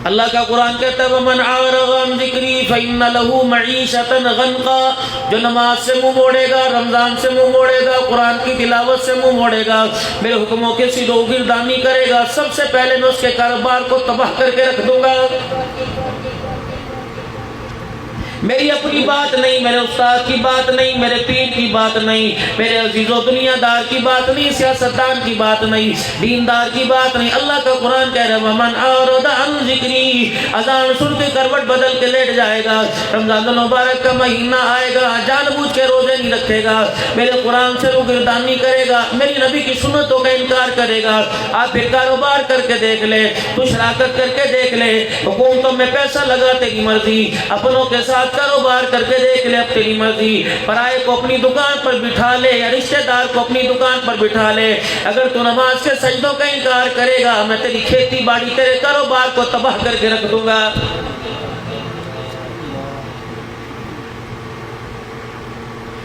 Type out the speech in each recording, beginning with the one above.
اللہ کا قرآن کہتا ہے وَمَنْ أَعْرَضَ عَنْ ذِكْرِي فَإِنَّ لَهُ مَعِيشَةً ضَنْكًا، جو نماز سے منہ موڑے گا، رمضان سے منہ موڑے گا، قرآن کی تلاوت سے منہ موڑے گا، میرے حکموں کے سلو گردانی کرے گا، سب سے پہلے میں اس کے کاروبار کو تباہ کر کے رکھ دوں گا۔ میری اپنی بات نہیں، میرے استاد کی بات نہیں، میرے پیر کی بات نہیں، میرے عزیز و دنیا دار کی بات نہیں، سیاستدان کی بات نہیں، دیندار کی بات نہیں۔ اللہ کا قرآن کہہ رہا ہے وَمَنْ أَعْرَضَ عَنْ ذِكْرِي، اذان سن کے کروٹ بدل کے لیٹ جائے گا، رمضان المبارک کا مہینہ آئے گا، جان بوجھ کے روزے نہیں رکھے گا، میرے قرآن سے روگردانی کرے گا، میری نبی کی سنتوں کا انکار کرے گا۔ آپ پھر کاروبار کر کے دیکھ لے، تو شراکت کر کے دیکھ لے، حکومتوں میں پیسہ لگا تیری مرضی، اپنوں کے ساتھ کاروبار کر کے دیکھ لے اب تیری مرضی، پرائے کو اپنی دکان پر بٹھا لے یا رشتہ دار کو اپنی دکان پر بٹھا لے، اگر تو نماز کے سجدوں کا انکار کرے گا میں تیری کھیتی باڑی تیرے کاروبار کو تباہ کر کے رکھ دوں گا۔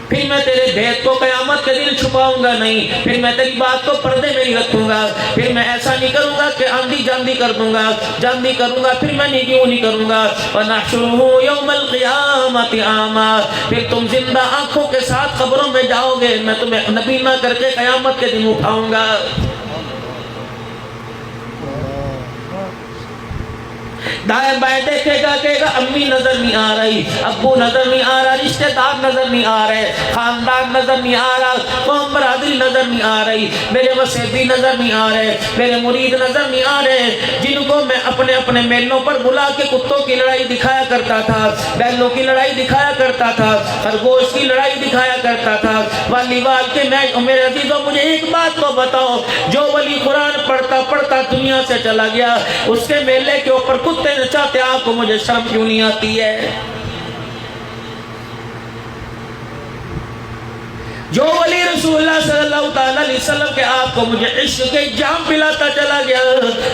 پھر میں تیرے بھید کو قیامت کے دن چھپاؤں گا نہیں، پھر میں تیری بات کو پردے میں نہیں رکھوں گا، پھر میں ایسا نہیں کروں گا کہ آندھی جاندھی کر دوں گا، جاندھی کروں گا پھر میں نیکیوں نہیں کروں گا۔ وَنَحْشُرُهُ يَوْمَ الْقِيَامَةِ أَعْمَىٰ، پھر تم زندہ آنکھوں کے ساتھ قبروں میں جاؤ گے، میں تمہیں نبی نہ کر کے قیامت کے دن اٹھاؤں گا۔ دائیں بائیں دیکھے گا کہے گا امی نظر نہیں آ رہی، ابو نظر نہیں آ رہا، رشتہ دار نظر نہیں آ رہے، خاندان نظر نہیں آ رہا، قوم برادری نظر نہیں آ رہی، میرے وسیبی نظر نہیں آ رہے، میرے مرید نظر نہیں آ رہے، جن کو میں اپنے اپنے میلوں پر بلا کے کتوں کی لڑائی دکھایا کرتا تھا، بیلوں کی لڑائی دکھایا کرتا تھا، خرگوش کی لڑائی دکھایا کرتا تھا، والی وال کے میں میرے عزیزوں مجھے ایک بات تو بتاؤ، جو ولی قرآن پڑھتا پڑھتا دنیا سے چلا گیا، اس کے میلے کے اوپر کتے چاہتے آپ کو مجھے شرم کیوں نہیں آتی ہے؟ جو ولی رسول اللہ صلی اللہ تعالیٰ علیہ وسلم کے آپ کو مجھے عشق کے جام پلاتا چلا گیا،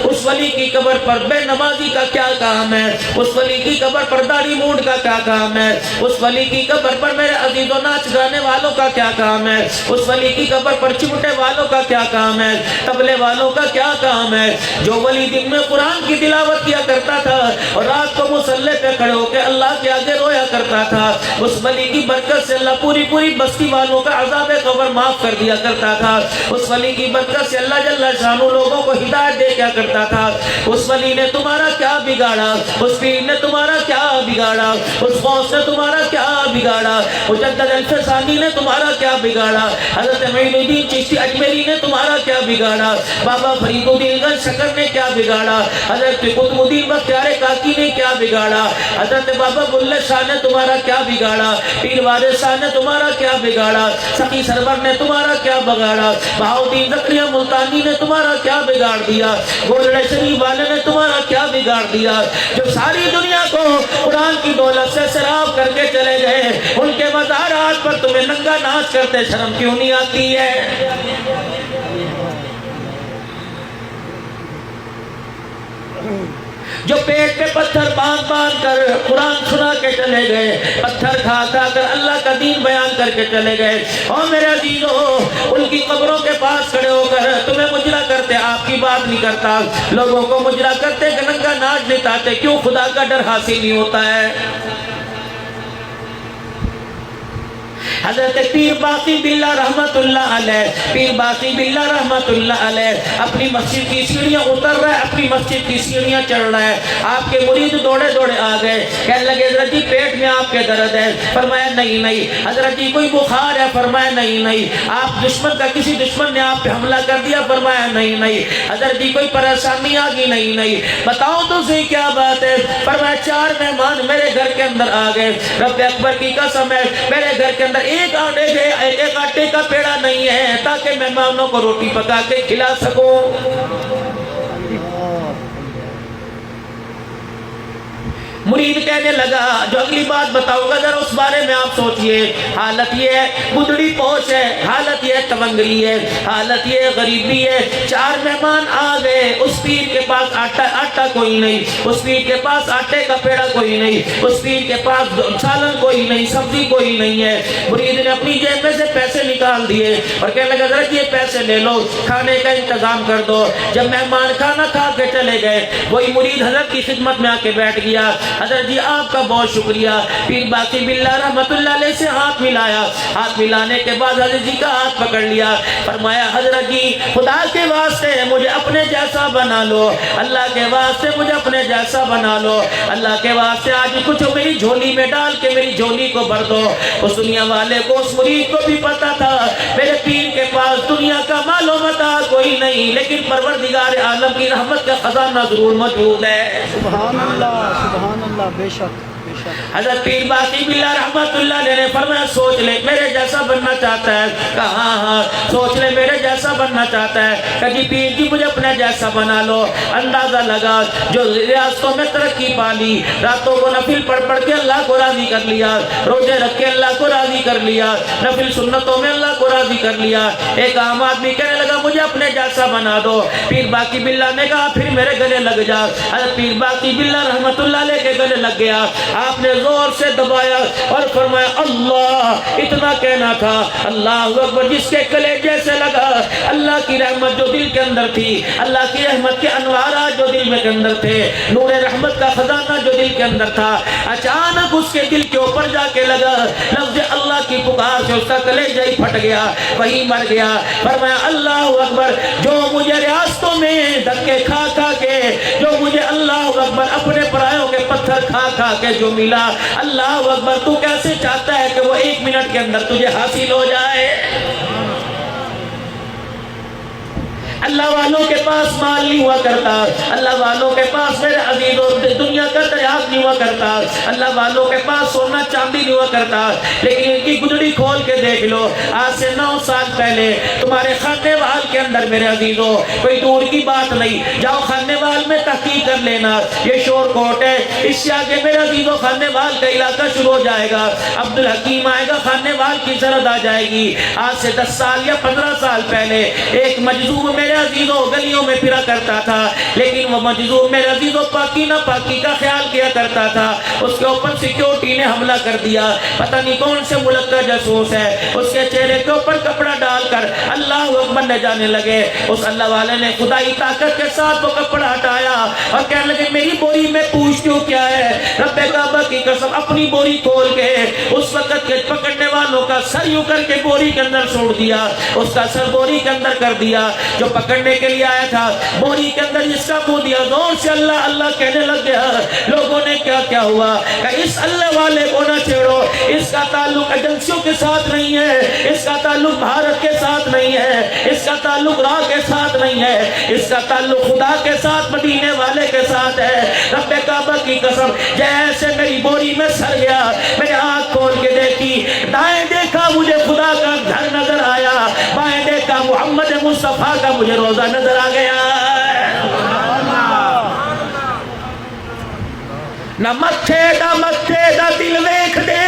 اس ولی کی قبر پر بے نمازی کا کیا کام ہے؟ اس ولی کی قبر پر داڑھی مونڈ کا کیا کام ہے؟ اس ولی کی قبر پر میرے عزیزوں ناچ گانے والوں کا کیا کام ہے؟ اس ولی کی قبر پر چمٹے والوں کا کیا کام ہے؟ تبلے والوں کا کیا کام ہے؟ جو ولی دن میں قرآن کی تلاوت کیا کرتا تھا اور رات کو مصلی پہ کھڑے ہو کے اللہ کے آگے رویا کرتا تھا، اس ولی کی برکت سے اللہ پوری پوری بستی والوں کا عذاب قبر معاف کر دیا کرتا تھا، اس ولی کی برکت سے اللہ جل شانہ لوگوں کو ہدایت دے کیا کرتا تھا۔ اس ولی نے تمہارا کیا بگاڑا؟ اس پیر نے تمہارا کیا بگاڑا؟ اس غوث نے تمہارا کیا بگاڑا؟ مجدد الفسانی نے تمہارا کیا بگاڑا؟ حضرت معین الدین چشتی اجمیری نے تمہارا کیا بگاڑا؟ بابا فرید الدین گنج شکر نے کیا بگاڑا؟ حضرت قطب الدین بختیار کاکی نے کیا بگاڑا؟ حضرت بابا بلے شاہ نے تمہارا کیا بگاڑا؟ پیر وارث شاہ نے تمہارا کیا بگاڑا؟ سخی سرور نے تمہارا کیا بگاڑا؟ بہاؤدین زکریا ملتانی نے تمہارا کیا بگاڑ دیا؟ گولڑے شریف والے نے تمہارا کیا بگاڑ دیا؟ جو ساری دنیا کو قرآن کی دولت سے سیراب کر کے چلے گئے، ان کے مزارات پر تمہیں ننگا ناچ کرتے شرم کیوں نہیں آتی ہے؟ جو پیٹ پہ پتھر باندھ باندھ کر قرآن سنا کے چلے گئے، پتھر کھا کھا کر اللہ کا دین بیان کر کے چلے گئے، اور میرے عزیزوں ان کی قبروں کے پاس کھڑے ہو کر تمہیں مجرا کرتے، آپ کی بات نہیں کرتا، لوگوں کو مجرا کرتے کہ ننگا ناچ نتاتے، کیوں خدا کا ڈر حاصل نہیں ہوتا ہے؟ حضرت پیر باقی باللہ رحمت اللہ علیہ، پیر باقی باللہ رحمت اللہ علیہ اپنی مسجد کی سیڑھیاں اتر رہا ہے، اپنی مسجد کی سیڑھیاں چڑھ رہا ہے، آپ کے مرید دوڑے دوڑے آ گئے، کہنے لگے حضرت جی پیٹ میں آپ کے درد ہے، فرمایا نہیں نہیں۔ حضرت جی کوئی بخار ہے، فرمایا نہیں نہیں۔ آپ دشمن کا کسی دشمن نے آپ پہ حملہ کر دیا، فرمایا نہیں نہیں۔ حضرت جی کوئی پریشانی آ گئی، نہیں نہیں۔ بتاؤ تو صحیح کیا بات ہے؟ فرمایا 4 مہمان میرے گھر کے اندر آ گئے، رب اکبر کی قسم ہے میرے گھر کے اندر ایک آٹے کا پیڑا نہیں ہے تاکہ مہمانوں کو روٹی پکا کے کھلا سکوں۔ مرید کہنے لگا جو اگلی بات بتاؤں گا ذرا اس بارے میں آپ سوچئے، حالت یہ ہے گدڑی پوش ہے، حالت یہ تونگلی ہے، حالت یہ غریبی ہے، 4 مہمان آ گئے، اس پیر کے پاس آٹا کوئی نہیں، اس پیر کے پاس آٹے کا پیڑا کوئی نہیں، اس پیر کے پاس سالن کوئی نہیں، سبزی کوئی نہیں ہے۔ مرید نے اپنی جیب میں سے پیسے نکال دیے اور کہنے لگا ذرا یہ پیسے لے لو، کھانے کا انتظام کر دو۔ جب مہمان کھانا کھا کے چلے گئے، وہی مرید حضرت کی خدمت میں آ کے بیٹھ گیا، حضرت جی آپ کا بہت شکریہ۔ پیر باقی باللہ رحمت اللہ علیہ سے ہاتھ ملایا، ہاتھ ملانے کے بعد حضرت جی کا ہاتھ پکڑ لیا، فرمایا حضرت جی خدا کے واسطے مجھے اپنے جیسا بنا لو، اللہ کے واسطے مجھے اپنے جیسا بنا لو، اللہ کے واسطے آج کچھ میری جھولی میں ڈال کے میری جھولی کو بھر دو۔ اس دنیا والے کو، اس مرید کو بھی پتا تھا میرے پیر کے پاس دنیا کا مال و متاع کوئی نہیں، لیکن پروردگار عالم کی رحمت کا خزانہ ضرور موجود ہے۔ سبحان اللہ، بے شک بے شک۔ حضرت پیر باقی باللہ رحمت اللہ علیہ نے فرمایا سوچ لے میرے جیسا بننا چاہتا ہے؟ کہا ہاں سوچ لے میرے جیسا بننا چاہتا ہے؟ کہ جی پیر جی مجھے اپنے جیسا بنا لو۔ اندازہ لگا جو ریاستوں میں ترقی پالی، راتوں کو نفل پڑھ پڑھ کے اللہ کو راضی کر لیا، روزے رکھ کے اللہ کو راضی کر لیا، نفل سنتوں میں اللہ کو راضی کر لیا۔ ایک عام آدمی کہنے لگا مجھے اپنے جیسا بنا دو۔ پیر باقی باللہ نے کہا پھر میرے گلے لگ جا۔ حضرت پیر باقی باللہ رحمت اللہ علیہ کے گلے لگ گیا، آپ نے زور سے دبایا اور فرمایا اللہ، اتنا کہنا تھا اللہ اکبر، جس کے گلے جیسے لگا اللہ کی رحمت جو دل کے اندر تھی، اللہ کی رحمت کے انوارات جو دل میں کے اندر تھے، نور رحمت کا خزانہ جو دل کے اندر تھا، اچانک اس کے دل کے اوپر جا کے لگا لفظ اللہ کی پکار سے اس کا کلیجہ ہی پھٹ گیا، وہی مر گیا۔ فرمایا اللہ اکبر، جو مجھے ریاستوں میں دھکے کھا کھا کے، جو مجھے اللہ اکبر اپنے پرایوں کے پتھر کھا کھا کے جو ملا، اللہ اکبر تو کیسے چاہتا ہے کہ وہ 1 منٹ کے اندر تجھے حاصل ہو جائے؟ اللہ والوں کے پاس مال نہیں ہوا کرتا، اللہ والوں کے پاس میرے عزیزوں دنیا کا دریافت نہیں ہوا کرتا، اللہ والوں کے پاس سونا چاندی نہیں ہوا کرتا، لیکن ان کی گدڑی کھول کے دیکھ لو، آج سے 9 سال پہلے تمہارے خانے وال کے اندر میرے عزیزوں کوئی دور کی بات نہیں، جاؤ خانے وال میں تحقیق کر لینا، یہ شور کوٹ ہے، اس سے آگے میرے عزیزوں خانے وال کا علاقہ شروع ہو جائے گا، عبدالحکیم آئے گا، خانے وال کی سرحد آ جائے گی۔ آج سے 10 سال یا 15 سال پہلے ایک مجذوب میرے عزیزوں گلیوں میں پھرا کرتا تھا، لیکن وہ مجذوب میرے عزیزوں پاکی نہ پاکی کا خیال کیا کرتا تھا، اس کے اوپر سیکیورٹی نے حملہ کر دیا، پتہ نہیں کون سے ملک کا جاسوس ہے، اس کے چہرے کے اوپر کپڑا ڈال کر اللہ اکبر نے جانے لگے، اس اللہ والے نے خدائی طاقت کے ساتھ وہ کپڑا ہٹایا اور کہنے لگے میری بوری میں پوچھتی ہوں کیا ہے؟ رب کعبہ کی قسم اپنی بوری کھول کے اس وقت کے پکڑنے والوں کا سر یوں کر کے بوری کے اندر چھوڑ دیا، اس کا سر بوری کے اندر کر دیا، جو پکڑنے کے لیے آیا تھا بوری کے اندر جس کا منہ دیا، زور سے اللہ اللہ کہنے لگ گیا۔ لوگوں نے کیا ہوا کہ اس اللہ والے کو نہ چھیڑو، اس کا تعلق ایجنسیوں کے ساتھ نہیں ہے، اس کا تعلق بھارت کے ساتھ نہیں ہے، اس کا تعلق راہ کے ساتھ نہیں ہے، اس کا تعلق خدا کے ساتھ مدینے والے کے ساتھ ہے۔ رب کعبہ کی قسم جیسے میری بوری میں سر گیا، میں نے آنکھ کھول کے دیکھی، دائیں دیکھا مجھے خدا کا گھر نظر آیا، بائیں دیکھا محمد مصطفیٰ کا مجھے روزہ نظر آ گیا۔ نہ متھے دا دل ویکھ دے،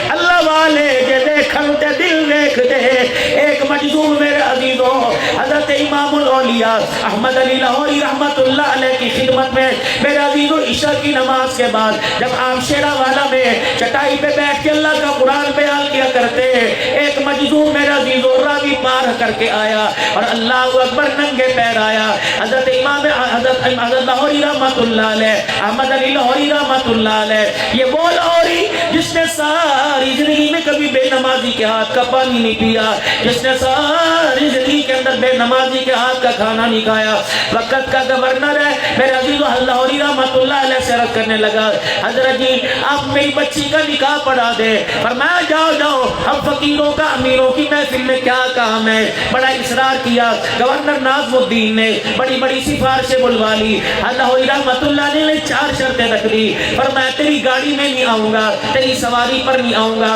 اللہ والے جے دیکھن تے دل ویکھ دے۔ ایک مجذوب میرے عزیزوں حضرت امام الاولیاء احمد علی لاہوری رحمت اللہ علیہ کی خدمت میں میرے عزیزوں عشاء کی نماز کے بعد جب آپ شیرہ والا میں چٹائی پہ بیٹھ کے اللہ کا قرآن بیان کیا کرتے، ایک مجذوب میرے عزیزوں راوی پار کر کے آیا اور اللہ اکبر ننگے پیر آیا۔ حضرت امام حضرت لاہوری رحمت اللہ علیہ احمد علی لاہوری رحمت اللہ علیہ، یہ وہ لاہوری جس نے ساری زندگی میں کبھی بے نمازی کے ہاتھ کا پانی نہیں پیا، جس نے ساری زندگی کے اندر بے نمازی کے ہاتھ کا کھانا نہیں کھایا، وقت کا گورنر ہے میرے عزیز لاہوری رحمت اللہ علیہ سے عرض کرنے لگا حضرت جی آپ میری بچی کا نکاح پڑھا دے، فرمایا جاؤ جاؤ، ہم فقیروں کا امیروں کی محفل میں کیا کام ہے۔ بڑا اصرار کیا، گورنر ناظم الدین نے بڑی بڑی سفارشیں بلوا لی، لاہوری رحمت اللہ نے 4 شرطیں رکھ دی، فرمایا تیری گاڑی میں نہیں آؤں گا، تیری سواری پر نہیں آؤں گا،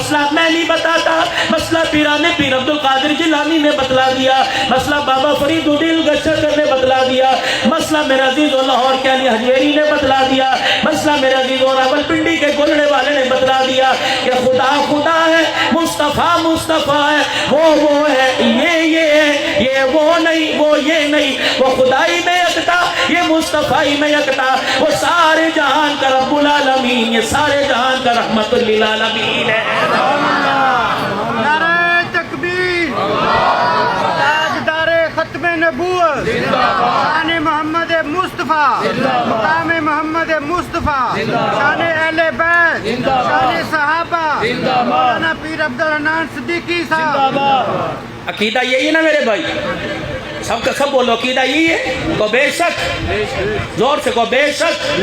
مسئلہ میں نہیں بتاتا، مسئلہ پیران پیر عبد القادر جیلانی نے بتلا دیا، مسئلہ بابا فرید الدین گچھکر نے بتلا دیا، مسئلہ میرے عزیز لاہور کے علی حجویری نے بتلا دیا، مسئلہ میرے عزیز راولپنڈی کے گولڑے والے نے بتلا دیا کہ خدا خدا ہے، مصطفیٰ مصطفیٰ ہے، وہ ہے، یہ ہے، یہ وہ نہیں، وہ یہ نہیں، وہ خدائی میں یکتا، یہ مصطفیٰ میں یکتا، وہ سارے جہان کا رب العالمین، یہ سارے جہان کا رحمت للعالمین ہے۔ نعرہ تکبیر، تاجدار ختم نبوت، شان محمد مصطفیٰ، مقام محمد مصطفیٰ، شان اہل بیت، شان صحابہ، مولانا پیر عبدالحنان صدیقی صاحب۔ عقیدہ یہی ہے نا میرے بھائی، سب کا سب بولو عقیدہ یہی ہے، کو بے شک، زور سے کو بے شک،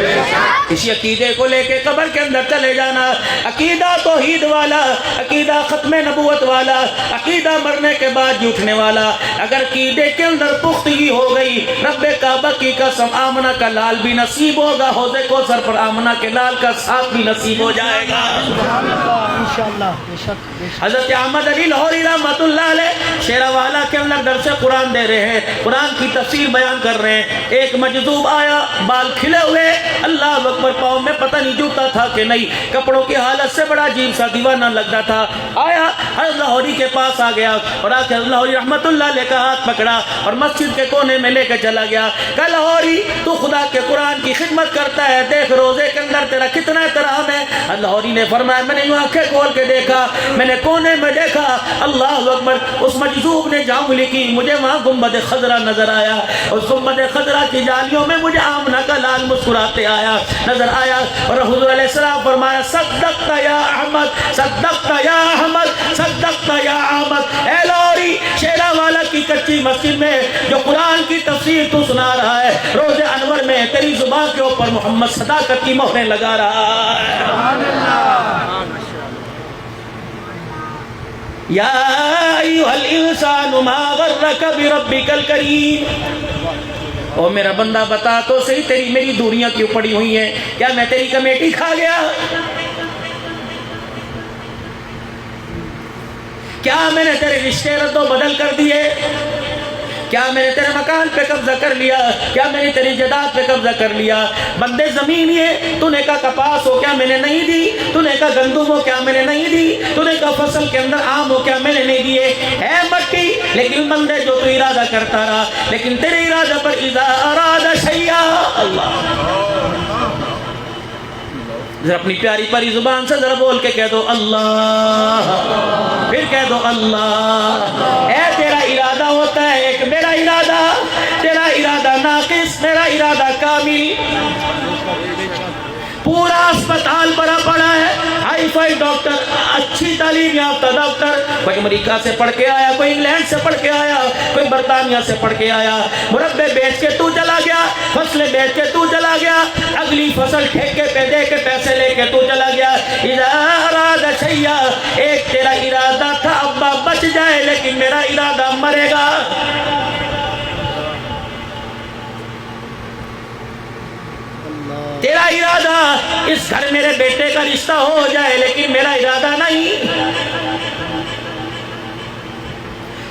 اسی عقیدے کو لے کے قبر کے اندر چلے جانا، عقیدہ توحید والا، عقیدہ ختم نبوت والا، عقیدہ مرنے کے بعد اٹھنے والا۔ اگر عقیدے کے اندر پختگی ہو گئی، رب کعبہ کی قسم آمنہ کا لال بھی نصیب ہوگا، حوض کوثر پر آمنہ کے لال کا ساتھ بھی نصیب ہو جائے گا انشاءاللہ، بے شک۔ حضرت احمد علی لاہوری رحمۃ اللہ علیہ شیراوالا کے اندر درس قرآن دے رہے ہیں، قرآن کی تفسیر بیان کر رہے ہیں، ایک مجذوب آیا، بال کھلے ہوئے، اللہ اکبر، پاؤں میں پتہ نہیں جوتا تھا کہ نہیں، کپڑوں کی حالت سے بڑا عجیب سا دیوانہ لگتا تھا، آیا حضرت لاہوری کے پاس آ گیا اور آ کے حضرت لاہوری رحمۃ اللہ علیہ کا ہاتھ پکڑا اور مسجد کے کونے میں لے کے چلا گیا، کہا لاہوری تو خدا کے قرآن کی خدمت کرتا ہے، دیکھ روزے کے اندر تیرا کتنا احترام ہے۔ حضرت لاہوری نے فرمایا میں نے یوں آنکھیں کھول کے دیکھا، میں نے کونے میں دیکھا، اللہ اکبر، اس مجذوب نے جانگلی کی، مجھے وہاں گنبد خضرا نظر آیا، اس گنبد خضرا کی جالیوں میں مجھے آمنہ کا لال مسکراتے آیا نظر آیا، اور حضور علیہ السلام فرمایا صدقت یا احمد، صدقت یا احمد، صدقت یا احمد۔ اے لاہوری، شیراوالا کی کچی مسجد میں جو قرآن کی تفسیر تو سنا رہا ہے، روز انور میں تیری زبان کے اوپر محمد صداقت کی مہریں لگا رہا ہے۔ یا ایھا الانسان ما غرک بربک الکریم، او میرا بندہ بتا تو صحیح، تیری میری دوریاں کیوں پڑی ہوئی ہیں؟ کیا میں تیری کمیٹی کھا گیا؟ کیا میں نے تیرے رشتے رد و بدل کر دیے؟ کیا میں نے تیرے مکان پہ قبضہ کر لیا؟ کیا میں نے تیری جائیداد پہ قبضہ کر لیا؟ بندے زمین یہ تو نے کہا کپاس ہو کیا میں نے نہیں دی؟ تو نے کہا گندم ہو کیا میں نے نہیں دی؟ تو نے کہا فصل کے اندر آم ہو کیا میں نے نہیں دیے؟ ہے مٹی، لیکن بندے جو تو ارادہ کرتا رہا، لیکن تیرے ارادہ پر اذا اراد شیئا، اللہ، ذرا اپنی پیاری پیاری زبان سے ذرا بول کے کہہ دو اللہ، پھر کہہ دو اللہ۔ اے تیرا ارادہ ہوتا ہے ایک، میرا ارادہ، تیرا ارادہ ناقص، میرا ارادہ کامل۔ پورا اسپتال بھرا پڑا ہے، ہائی فائی ڈاکٹر، اچھی تعلیم یافتہ ڈاکٹر، کوئی امریکہ سے پڑھ کے آیا، کوئی انگلینڈ سے پڑھ کے آیا، کوئی برطانیہ سے پڑھ کے آیا، مربے بیچ کے تو چلا گیا، فصلیں بیچ کے تو چلا گیا، اگلی فصل ٹھیکے پہ دے کے پیسے لے کے تو چلا گیا۔ اذا اراد شیئا، ایک تیرا ارادہ تھا ابا بچ جائے، لیکن میرا ارادہ مرے گا۔ تیرا ارادہ اس گھر میرے بیٹے کا رشتہ ہو جائے، لیکن میرا ارادہ نہیں۔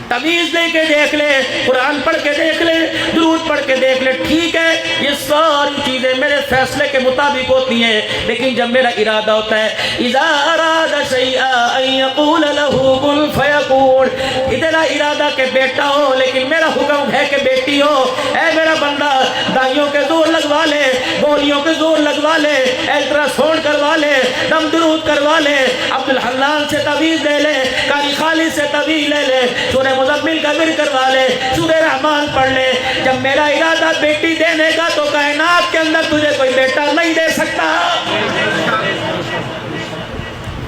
تمیز لے کے دیکھ لے، قرآن پڑھ کے دیکھ لے، درود پڑھ کے دیکھ لے، ٹھیک ہے یہ ساری چیزیں میرے فیصلے کے مطابق ہوتی ہیں، لیکن جب میرا ارادہ ہوتا ہے اذا اراد شیئا ان یقول له کن فیکون، تیرا ارادہ کہ بیٹا ہو لیکن میرا حکم ہے کہ بیٹی ہو۔ اے میرا بندہ، دائیوں کے زور لگوا لے، گولیوں کے زور لگوا لے، الٹرا ساؤنڈ کروا لے، دم درود کروا لے، عبدالحنان سے تعویذ دے لے، قاری خالد سے تعویذ لے لے، سورہ مزمل کا ورد کروا لے، سورہ رحمان پڑھ لے، جب میرا ارادہ بیٹی دینے کا تو کائنات کے اندر تجھے کوئی بیٹا نہیں دے سکتا۔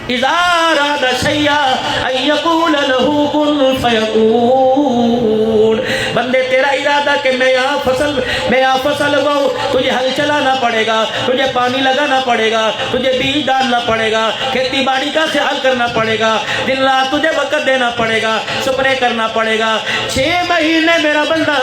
اذا اراد شیئا ان یقول له کن فیکون، بندے تیرا ارادہ کہ کہ میں یہاں فصل اگاؤں، تجھے ہل چلانا پڑے گا، تجھے پانی لگانا پڑے گا، تجھے بیج ڈالنا پڑے گا، کھیتی باڑی کا خیال کرنا پڑے گا، دن رات تجھے وقت دینا پڑے گا، سپرے کرنا پڑے گا، 6 مہینے میرا بندہ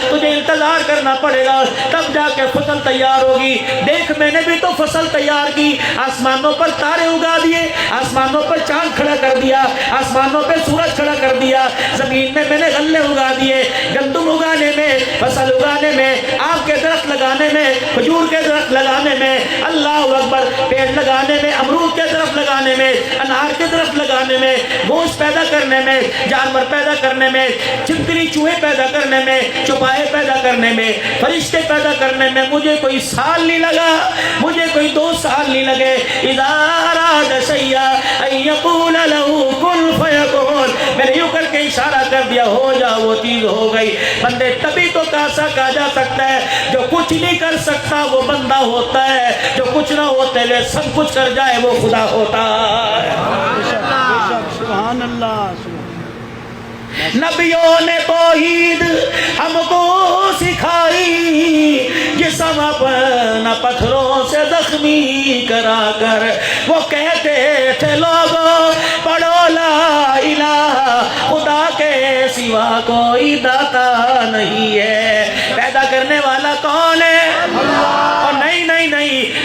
تجھے انتظار کرنا پڑے گا، تب جا کے فصل تیار ہوگی۔ دیکھ میں نے بھی تو فصل تیار کی، آسمانوں پر تارے اگا دیے، آسمانوں پر چاند کھڑا کر دیا، آسمانوں پہ سورج کھڑا کر دیا، زمین میں نے غلے اگا دیے، گندم اگانے میں، فصل اگانے میں، آم کے درخت لگانے میں، کھجور کے درخت لگانے میں، اللہ اکبر، پیڑ لگانے میں، امرود کے درخت لگانے میں، انار کے درخت لگانے میں، گوشت پیدا کرنے میں، جانور پیدا کرنے میں، چمکری چوہے پیدا کرنے میں، چوپائے پیدا کرنے میں، فرشتے پیدا کرنے میں مجھے کوئی سال نہیں لگا، مجھے کوئی 2 سال نہیں لگے۔ اذا اراد شیئا ان یقول له کن فیکون، میں نے یوں کر کے اشارہ کر دیا، ہو جا، وہ چیز ہو گئی۔ بندے تبھی تو کہا جا سکتا ہے، جو کچھ نہیں کر سکتا وہ بندہ ہوتا ہے، جو کچھ نہ ہوتے ہوئے سب کچھ کر جائے وہ خدا ہوتا ہے۔ سبحان اللہ۔ نبیوں نے توحید ہم کو سکھائی، جسم اپنا پتھروں سے زخمی کرا کر وہ کہتے تھے لوگوں پڑھو لا الہ، خدا کے سوا کوئی داتا نہیں ہے۔ پیدا کرنے والا کون ہے؟ اور نہیں،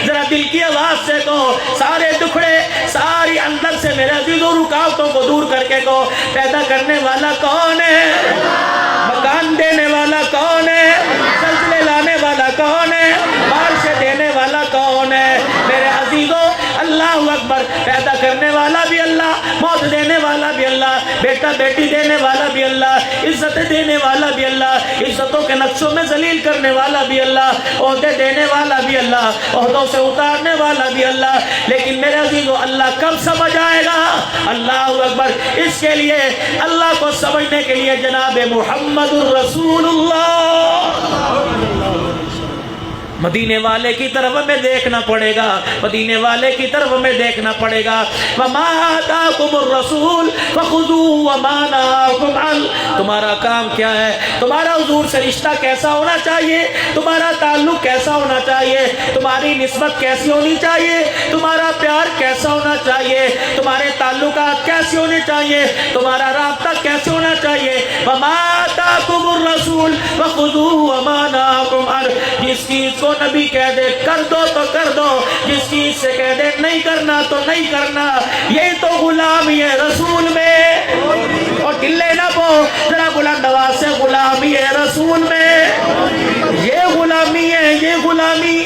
ذرا دل کی آواز سے کہو، سارے دکھڑے، ساری اندر سے میرے عزیزوں رکاوٹوں کو دور کر کے کہو، پیدا کرنے والا کون ہے؟ مکان دینے والا کون ہے؟ زلزلے لانے والا کون ہے؟ بارشیں دینے والا کون ہے؟ میرے عزیزوں، اللہ اکبر، پیدا کرنے والا بھی اللہ، موت دینے والا بھی اللہ، بیٹا بیٹی دینے والا بھی اللہ، عزت دینے والا بھی اللہ، عزتوں کے نقشوں میں ذلیل کرنے والا بھی اللہ، عہدے دینے والا بھی اللہ، عہدوں سے اتارنے والا بھی اللہ۔ لیکن میرے عزیزوں، اللہ کب سمجھ آئے گا؟ اللہ اکبر، اس کے لیے اللہ کو سمجھنے کے لیے جناب محمد الرسول اللہ مدینے والے کی طرف ہمیں دیکھنا پڑے گا، مدینے والے کی طرف ہمیں دیکھنا پڑے گا۔ وَمَا آتَاكُمُ الرَّسُولُ فَخُذُوهُ وَمَا نَهَاكُمْ عَنْهُ، تمہارا کام کیا ہے، تمہارا حضور سے رشتہ کیسا ہونا چاہیے، تمہارا تعلق کیسا ہونا چاہیے، تمہاری نسبت کیسی ہونی چاہیے، تمہارا پیار کیسا ہونا چاہیے، تمہارے تعلقات کیسے ہونے چاہیے، تمہارا رابطہ کیسے ہونا چاہیے۔ وَمَا آتَاكُمُ الرَّسُولُ فَخُذُوهُ وَمَا نَهَاكُمْ عَنْهُ، جس چیز کو نبی کہہ دے کر دو تو کر دو، جس چیز سے کہہ دے نہیں کرنا تو نہیں کرنا، یہ تو غلامی ہے رسول میں۔ اور ڈلے نہ پو، ذرا بلند آواز سے، غلامی ہے رسول میں، یہ غلامی ہے، یہ غلامی،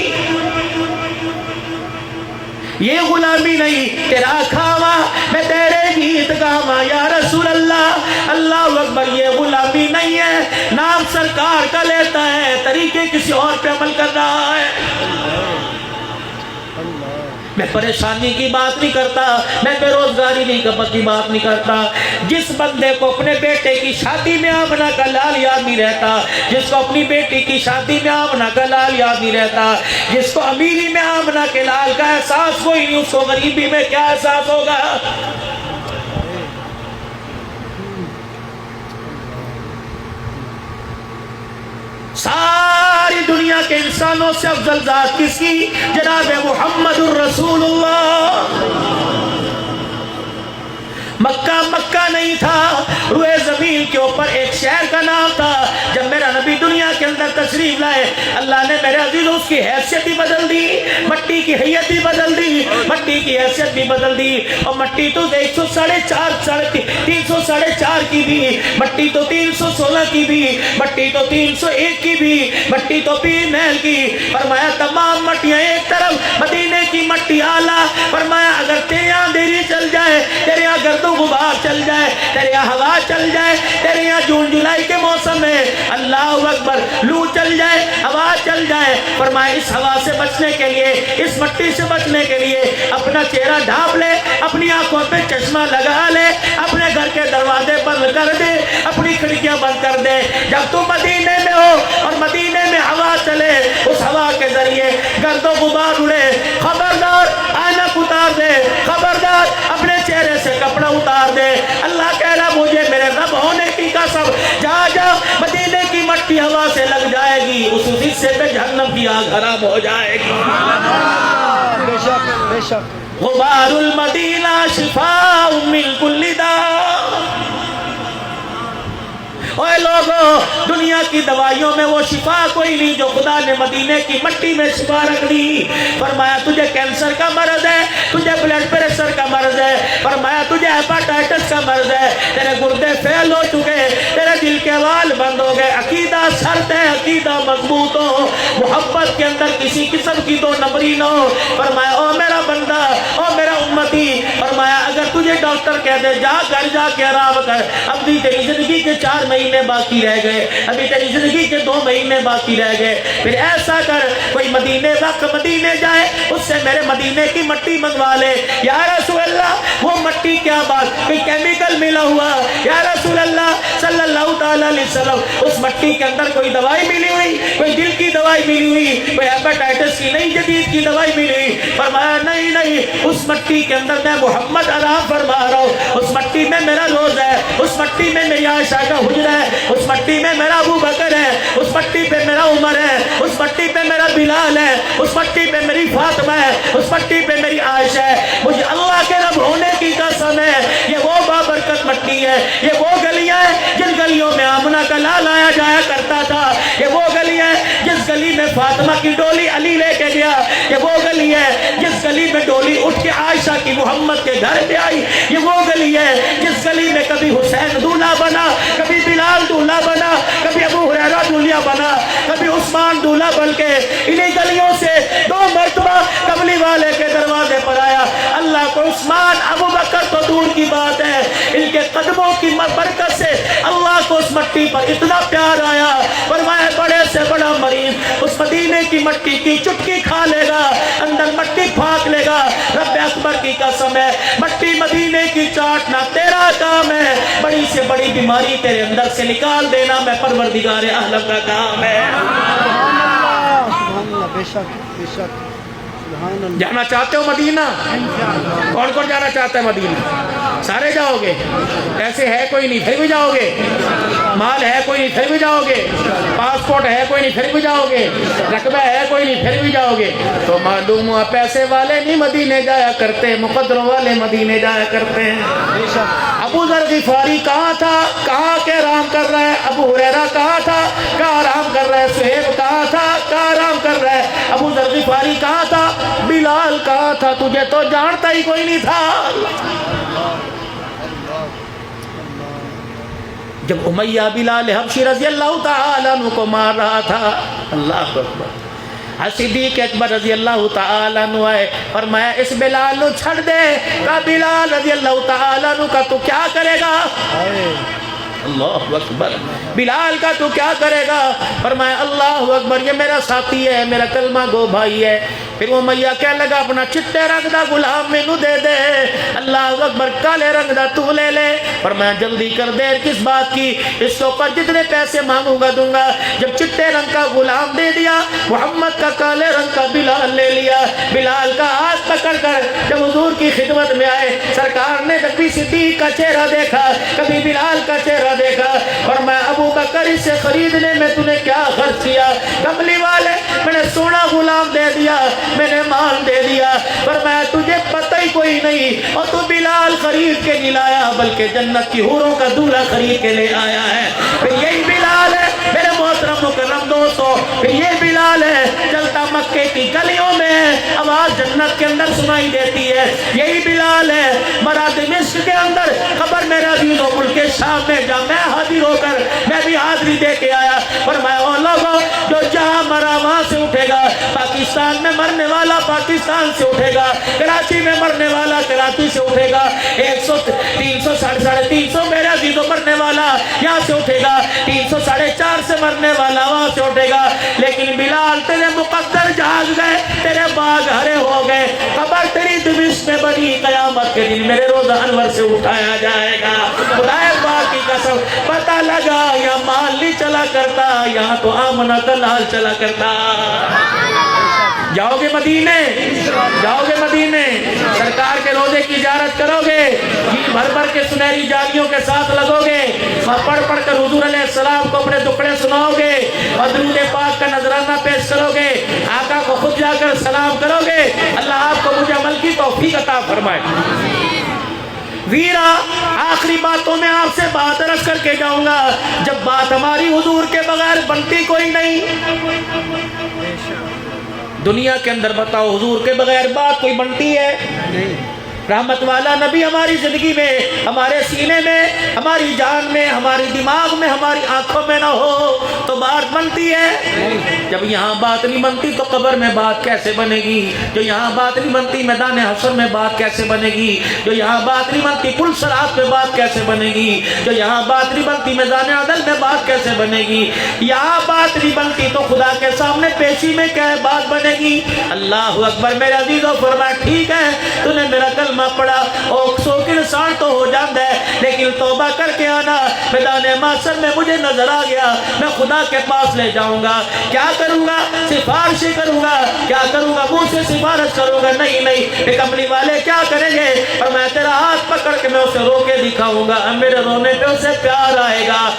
یہ غلامی نہیں، تیرا کھاوا میں تیرے گیت گاواں یا رسول اللہ، اللہ اکبر، یہ غلامی نہیں ہے، نام سرکار کا لیتا ہے، طریقے کسی اور پہ عمل کر رہا ہے۔ میں پریشانی کی بات نہیں کرتا، میں بے روزگاری کی بات نہیں کرتا، جس بندے کو اپنے بیٹے کی شادی میں آمنہ کا لال یاد نہیں رہتا، جس کو اپنی بیٹی کی شادی میں آمنہ کا لال یاد نہیں رہتا، جس کو امیری میں آمنہ کے لال کا احساس کوئی نہیں، اس کو غریبی میں کیا احساس ہوگا؟ ساری دنیا کے انسانوں سے افضل ذات کس کی؟ جناب محمد الرسول اللہ۔ مکہ نہیں تھا، روئے زمین کے اوپر ایک شہر کا نام تھا۔ جب میرا نبی دنیا کے اندر تشریف لائے، اللہ نے میرے عزیزوں اس کی حیثیت بھی بدل دی، مٹی کی حیت بھی بدل دی، مٹی کی حیثیت بھی بدل دی، اور مٹی تو 304 کی بھی، مٹی تو 316 کی بھی، مٹی تو 301 کی بھی، مٹی تو پیر محل کی۔ فرمایا تمام مٹیاں ایک طرف، مدینے کی مٹی اعلیٰ۔ فرمایا اگر تیرے یہاں اندھیری چل جائے، تیرے یہاں گرد و غبار چل جائے، تیرے یہاں ہوا چل جائے، تیرے یہاں جون جولائی کے موسم میں اللہ اکبر لو چل جائے، ہوا چل جائے، فرمایا اس ہوا سے بچنے کے لیے، اس مٹی سے بچنے کے لیے اپنا چہرہ ڈھانپ لے، اپنی آنکھوں پہ چشمہ لگا لے، اپنے گھر کے دروازے بند کر دے، اپنی کھڑکیاں بند کر دے۔ جب تو مدینے میں ہو اور مدینے میں ہوا چلے، اس ہوا کے ذریعے گرد و غبار اڑے، خبردار آئینہ اتار دے، خبردار اپنے چہرے سے کپڑے کپڑا اتار دے. اللہ کہہ رہا مجھے میرے رب ہونے کی قسم جا جا مدینے کی مٹی ہوا سے لگ جائے گی, اس حصے پہ جہنم کی آگ حرام ہو جائے گی. بے شک بے شک. غبار المدینہ شفاء من کل داء. اوے لوگوں, دنیا کی دوائیوں میں وہ شفا کوئی نہیں جو خدا نے مدینے کی مٹی میں شفا رکھ دی. فرمایا تجھے کینسر کا مرض ہے, تجھے بلڈ پریشر کا مرض ہے, فرمایا تجھے ہیپاٹائٹس کا مرض ہے, تیرے گردے فیل ہو چکے, تیرے دل کے وال بند ہو گئے, عقیدہ سرد ہے, عقیدہ مضبوط ہو, محبت کے اندر کسی قسم کی دو نمبری نہ ہو. فرمایا او میرا بندہ, او میرا امتی, فرمایا اگر تجھے ڈاکٹر کہہ دے جا گھر جا کے آرام کر, اب بھی تیری زندگی کے 4 مہینے باقی رہ گئے, ابھی تیری زندگی کے 2 مہینے باقی رہ گئے, پھر ایسا کر کوئی مدینے وقت مدینے جائے, اس سے میرے مدینے کی مٹی منگوا لے. یا رسول اللہ وہ مٹی کیا بات, کوئی کیمیکل ملا ہوا؟ یا رسول اللہ صلی اللہ تعالی علیہ وسلم اس مٹی کے اندر کوئی دوائی ملی ہوئی, کوئی دل کی دوائی ملی ہوئی, کوئی ہیپاٹائٹس کی نئی جدید کی دوائی ملی ہوئی؟ فرمایا نہیں نہیں, اس مٹی کے اندر میں محمد آرام فرما رہا ہوں, اس مٹی میں میرا روز ہے, اس مٹی میں میری عائشہ کا حجرہ ہے, اس مٹی میں میرا ابو بکر ہے, اس مٹی پہ میرا عمر ہے, اس مٹی پہ میرا بلال ہے, اس مٹی پہ میری فاطمہ ہے, اس مٹی پہ میری عائشہ ہے. مجھے اللہ کے رب ہونے کی قسم ہے, یہ وہ بابرکت مٹی ہے, یہ وہ گلیاں ہیں جن گلیوں میں آمنہ کا لال آیا جایا کرتا تھا, یہ وہ گلی ہے جس گلی میں فاطمہ کی ڈولی علی لے کے گیا, یہ وہ گلی ہے جس گلی میں ڈولی اٹھ کے عائشہ کی محمد کے گھر پہ آئی, یہ وہ گلی ہے جس گلی میں کبھی حسین دولہا بنا, کبھی بلال دولہا بنا, کبھی ابو ہریرہ دولہا بنا, کبھی عثمان دولہا بن کے انہی گلیوں سے 2 مرتبہ قبلی والے کے دروازے پر آیا. اللہ کو عثمان ابو بکر تو دور کی بات ہے, ان کے قدموں کی برکت سے اللہ کو اس مٹی پر اتنا پیار آیا. فرمایا بڑے سے بڑا مریض اس مدینے کی مٹی کی چٹکی کھا لے گا, اندر مٹی پھانک لے گا. رب اکبر کی قسم ہے, مٹی مدینے کی چاٹنا تیرا کام ہے, بڑی سے بڑی بیماری تیرے اندر سے نکال دینا میں پروردگار عالم کا کام ہے. سبحان اللہ سبحان اللہ. بے شک بے شک. سبحان اللہ. جانا چاہتے ہو مدینہ؟ کون کون جانا چاہتا ہے مدینہ؟ سارے جاؤ گے؟ ایسے ہے کوئی نہیں پھر بھی جاؤ گے؟ مال ہے کوئی نہیں پھر بھی جاؤ گے؟ پاسپورٹ ہے کوئی نہیں پھر بھی جاؤ گے؟ رقبہ ہے کوئی نہیں پھر بھی جاؤ گے؟ تو معلوم ہوا پیسے والے نہیں مدینے جایا کرتے, مقدروں والے مدینے جایا کرتے ہیں. بے شک. ابو ذر غفاری کہاں تھا, کہاں کے آرام کر رہا ہے؟ ابو ہریرہ کہاں تھا, کہاں آرام کر رہا ہے؟ صہیب کہاں تھا, کہاں آرام کر رہا ہے؟ ابو ذر غفاری کہاں تھا, بلال کہاں تھا, تجھے تو جانتا ہی کوئی نہیں تھا. جب امیہ بلال حبشی رضی اللہ تعالیٰ عنہ کو مار رہا تھا, اللہ اکبر, صدیق اکبر رضی اللہ تعالیٰ عنہ آئے, فرمایا اس بلال نو چھڑ دے. کہا بلال رضی اللہ تعالیٰ عنہ کا تو کیا کرے گا؟ اللہ اکبر. بلال کا تو کیا کرے گا؟ فرمایا اللہ اکبر, یہ میرا ساتھی ہے, میرا کلمہ گو بھائی ہے. پھر وہ میاں کہنے لگا اپنا چٹے رنگ دا غلام مینوں دے دے. اللہ اکبر, کالے رنگ دا تو لے لے. فرمایا جلدی کر, دیر کس بات کی, اس کے اوپر جتنے پیسے مانگوں گا دوں گا. جب چٹے رنگ کا غلام دے دیا, محمد کا کالے رنگ کا بلال لے لیا. بلال کا ہاتھ پکڑ کر جب حضور کی خدمت میں آئے, سرکار نے کبھی صدیق کا چہرہ دیکھا, کبھی بلال کا چہرہ دیکھا. فرمایا ابو بکر اسے خریدنے میں تو نے کیا خرچ کیا؟ کملی والے, میں نے سونا غلام دے دیا, میں نے مال دے دیا. فرمایا تجھے پتہ ہی کوئی نہیں, اور تو بلال خرید کے نہیں لایا بلکہ جنت کی حوروں کا دولہا خرید کے لے آیا ہے. پھر یہی بلال ہے میرے محترم مکرم دوستو, پھر یہ بلال ہے چلتا مکے کی گلیوں میں آواز جنت کے اندر سنائی دیتی ہے. یہی بلال ہے مرا دمشق کے اندر خبر میرا عزیز و ملک شام میں جا, میں حاضر ہو کر میں بھی حاضری دے کے آیا. فرمایا او لوگوں, جو جہاں مرا وہاں سے اٹھے گا. پاکستان میں مرنے والا پاکستان سے اٹھے گا, کراچی میں مرنے والا کراچی سے اٹھے گا, 100 300 350 میرے عزیزوں مرنے والا یہاں سے اٹھے گا, 300 450 سے مرنے والا وہاں سے اٹھے گا. لیکن بلال تیرے مقدر جاگ گئے, تیرے باغ ہرے ہو گئے, خبر تیری دمشق میں بنی, قیامت کے دن میرے روزہ انور سے اٹھایا جائے گا. خدائے پاک کی قسم, پتہ لگا یا مال نہیں چلا کرتا, یہاں تو آمنہ کا لال چلا کرتا. جاؤ گے مدینے؟ جاؤ گے مدینے؟ سرکار کے روزے کی زیارت کرو گے؟ جی بھر بھر کے سنہری جالیوں کے ساتھ لگو گے؟ پڑھ پڑھ کر حضور علیہ السلام کو اپنے دکڑے سناؤ گے؟ اور درود پاک کا نذرانہ پیش کرو گے؟ آقا کو خود جا کر سلام کرو گے؟ اللہ آپ کو مجھے عمل کی توفیق عطا فرمائے۔ ویرا آخری باتوں میں آپ سے بات عرض کر کے جاؤں گا، جب بات ہماری حضور کے بغیر بنتی کوئی نہیں۔ دنیا کے اندر بتاؤ حضور کے بغیر بات کوئی بنتی ہے؟ نہیں۔ رحمت والا نبی ہماری زندگی میں، ہمارے سینے میں، ہماری جان میں، ہماری دماغ میں، ہماری آنکھوں میں نہ ہو تو بات بنتی ہے؟ جب یہاں بات نہیں بنتی تو قبر میں بات کیسے بنے گی؟ جو یہاں بات نہیں بنتی میدان حشر میں بات کیسے بنے گی؟ جو یہاں بات نہیں بنتی پل صراط میں بات کیسے بنے گی؟ جو یہاں بات نہیں بنتی میدان عدل میں بات کیسے بنے گی؟ یہاں بات نہیں بنتی تو خدا کے سامنے پیشی میں کیا بات بنے گی؟ اللہ اکبر میرے عزیزو، فرمایا ٹھیک ہے تو نے میرا کلمہ پڑا اور سو کی انسان تو ہو جاتا ہے، لیکن توبہ کر کے آنا، میدان محشر میں مجھے نظر آ گیا، میں خدا کے پاس لے جاؤں گا، کیا کروں گا؟ سفارشی کروں گا، کیا کروں گا؟ منہ سے سفارش کروں گا؟ نہیں نہیں، ایک عملی والے کیا کریں گے؟ اور میں تیرا ہاتھ پکڑ کے میں اسے رو کے دکھاؤں گا، میرے رونے پہ اسے پیار آئے گا،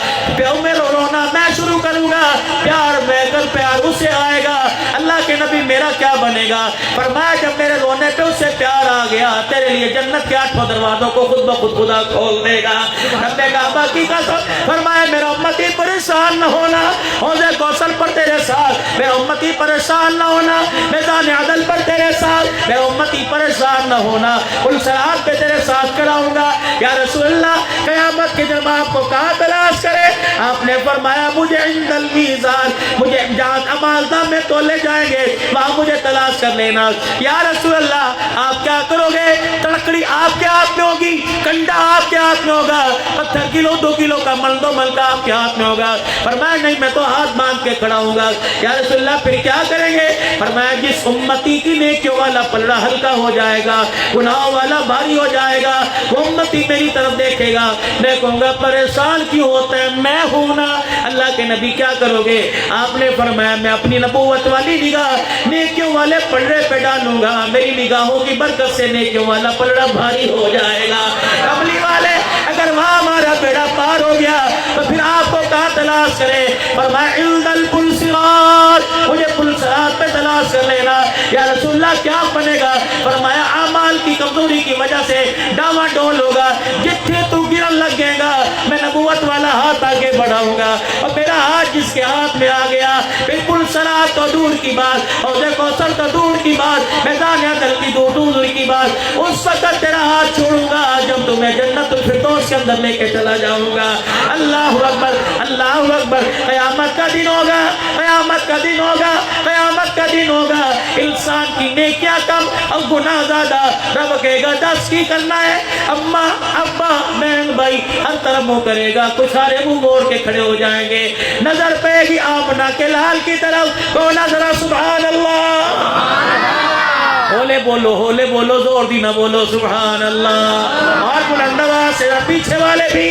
میرا رونا میں شروع کروں گا، پیار میں کر پیار اسے آئے گا۔ اللہ کے نبی میرا کیا بنے گا؟ فرمایا جب میرے رونے پہ اسے پیار آ گیا، تیرے لیے جنت کے 8 دروازوں کو خود بخود خدا کھول دے گا۔ رب کعبہ کی قسم، فرمایا میرا امتی پریشان نہ ہونا، حوض کوثر پر تیرے ساتھ، میرا امتی پریشان نہ ہونا، میدان عدل پر تیرے ساتھ، میرا امتی پریشان نہ ہونا، پل صراط پہ تیرے ساتھ کھڑا ہوں گا۔ یا رسول اللہ، قیامت کے دن آپ کو کہاں تلاش کرے؟ آپ نے فرمایا مجھے عند المیزان، مجھے جہاں امالدہ میں تولے جائیں گے وہاں مجھے تلاش کر لینا۔ یا رسول اللہ، آپ کیا کرو گے؟ تڑکڑی آپ کے ہاتھ میں ہوگی، کنڈا آپ کے ہاتھ میں ہوگا، پتھر کلو 2 کلو کا ملدو ملکا آپ کے ہاتھ میں ہوگا۔ فرمایا نہیں، میں تو ہاتھ باندھ کے کھڑا ہوں گا۔ یا رسول اللہ پھر کیا کریں گے؟ فرمایا جس امتی کی نیکیوں والا پلڑا ہلکا ہو جائے گا، گناہوں والا بھاری ہو جائے گا، وہ امتی میری طرف دیکھے گا، میں کہوں گا پریشان کیوں ہوتا ہے؟ میں ہوں نا۔ اللہ کے نبی کیا کرو گے؟ آپ نے فرمایا میں اپنی نبوت والی نگاہ نیکیوں والے پلڑے پہ ڈالوں گا، میری نگاہوں کی برکت سے نیکیوں والا پلڑا بھاری ہو جائے گا۔ کملی والے، اگر وہاں ہمارا بیڑا پار ہو گیا تو پھر آپ کو کہاں تلاش کرے؟ فرمایا عند الپل صراط، مجھے پل صراط پہ تلاش کر لینا۔ یا رسول اللہ کیا بنے گا؟ فرمایا اعمال کی کمزوری کی وجہ سے ڈاما ڈول ہوگا، جتنے تو گرن لگ گئے گا، میں نبوت والا ہاتھ آگے بڑھاؤں گا، اور میرا ہاتھ جس کے ہاتھ میں آ گیا پھر پل صراط تو دور کی بات، اور کوثر تو دور کی بات، میدان عدل کی دور کی بات، اس وقت تیرا ہاتھ چھوڑوں گا جب تمہیں جنت الفردوس کے اندر لے کے چلا جاؤں گا۔ اللہ اکبر، اللہ اکبر۔ قیامت کا دن ہوگا، قیامت کا دن ہوگا، قیامت کا دن ہوگا، انسان کی نیکیاں کم اور گناہ زیادہ۔ رب کہے گا 10 کی کرنا ہے، اماں ابا بہن بھائی ہر طرف منہ کرے گا، کچھ سارے منہ موڑ کے کھڑے ہو جائیں گے، نظر پڑے گی آمنہ کے لال کی طرف، بولا ذرا سبحان اللہ، ہولے بولو، ہولے بولو، زور دی نہ بولو، سبحان اللہ، اور بلند آواز سے پیچھے والے بھی۔